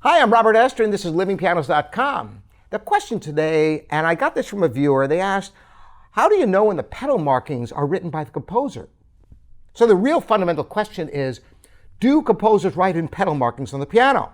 Hi, I'm Robert Esther, and this is livingpianos.com. The question today, and I got this from a viewer, they asked, how do you know when the pedal markings are written by the composer? So the real fundamental question is, do composers write in pedal markings on the piano?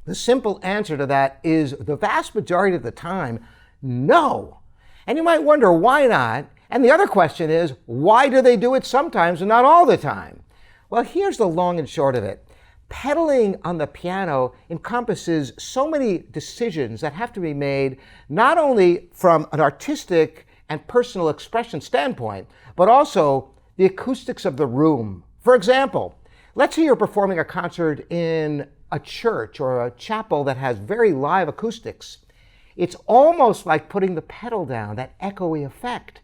The simple answer to that is the vast majority of the time, no. And you might wonder, why not? And the other question is, why do they do it sometimes and not all the time? Well, here's the long and short of it. Pedaling on the piano encompasses so many decisions that have to be made, not only from an artistic and personal expression standpoint, but also the acoustics of the room. For example, let's say you're performing a concert in a church or a chapel that has very live acoustics. It's almost like putting the pedal down, that echoey effect.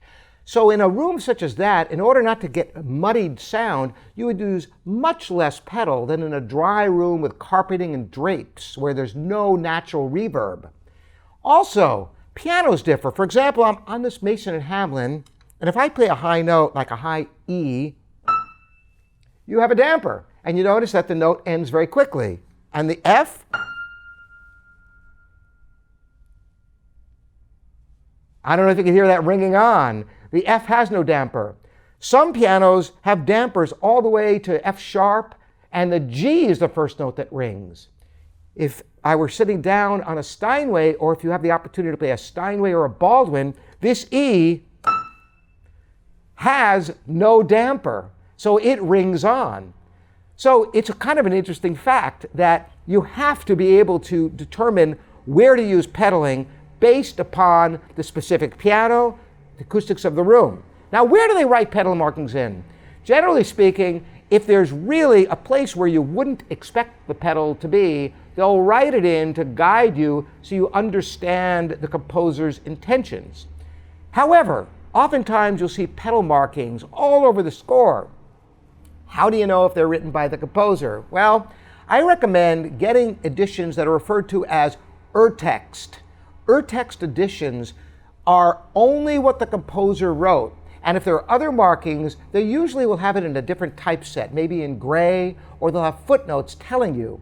So in a room such as that, in order not to get muddied sound, you would use much less pedal than in a dry room with carpeting and drapes where there's no natural reverb. Also, pianos differ. For example, I'm on this Mason and Hamlin, and if I play a high note, like a high E, you have a damper. And you notice that the note ends very quickly. And the F, I don't know if you can hear that ringing on. The F has no damper. Some pianos have dampers all the way to F sharp, and the G is the first note that rings. If I were sitting down on a Steinway, or if you have the opportunity to play a Steinway or a Baldwin, this E has no damper, so it rings on. So it's a kind of an interesting fact that you have to be able to determine where to use pedaling based upon the specific piano, the acoustics of the room. Now, where do they write pedal markings in? Generally speaking, if there's really a place where you wouldn't expect the pedal to be, they'll write it in to guide you so you understand the composer's intentions. However, oftentimes you'll see pedal markings all over the score. How do you know if they're written by the composer? Well, I recommend getting editions that are referred to as urtext. Urtext editions are only what the composer wrote. And if there are other markings, they usually will have it in a different typeset, maybe in gray, or they'll have footnotes telling you.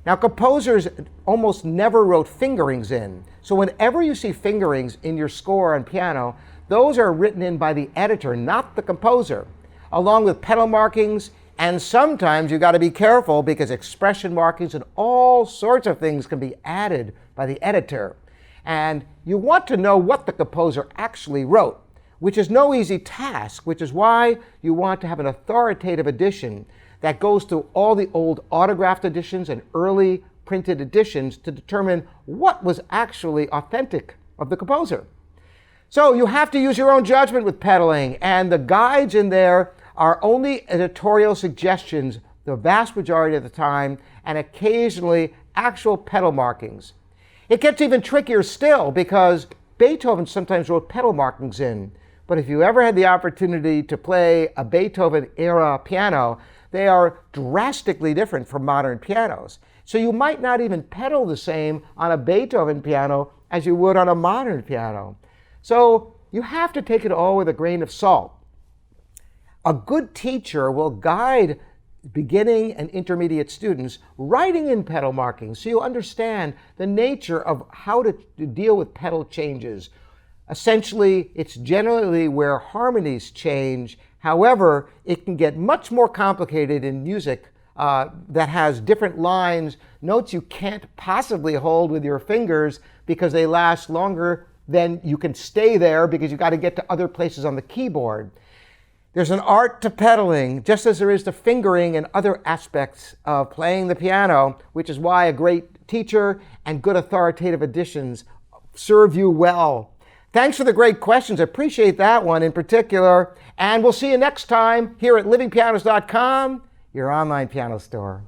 Now, composers almost never wrote fingerings in. So whenever you see fingerings in your score on piano, those are written in by the editor, not the composer, along with pedal markings. And sometimes you got to be careful because expression markings and all sorts of things can be added by the editor. And you want to know what the composer actually wrote, which is no easy task, which is why you want to have an authoritative edition that goes through all the old autographed editions and early printed editions to determine what was actually authentic of the composer. So you have to use your own judgment with pedaling, and the guides in there are only editorial suggestions the vast majority of the time, and occasionally actual pedal markings. It gets even trickier still because Beethoven sometimes wrote pedal markings in. But if you ever had the opportunity to play a Beethoven-era piano, they are drastically different from modern pianos. So you might not even pedal the same on a Beethoven piano as you would on a modern piano. So you have to take it all with a grain of salt. A good teacher will guide beginning and intermediate students writing in pedal markings so you understand the nature of how to deal with pedal changes. Essentially, it's generally where harmonies change. However, it can get much more complicated in music that has different lines, notes you can't possibly hold with your fingers because they last longer than you can stay there because you've got to get to other places on the keyboard. There's an art to pedaling, just as there is to fingering and other aspects of playing the piano, which is why a great teacher and good authoritative editions serve you well. Thanks for the great questions. I appreciate that one in particular. And we'll see you next time here at livingpianos.com, your online piano store.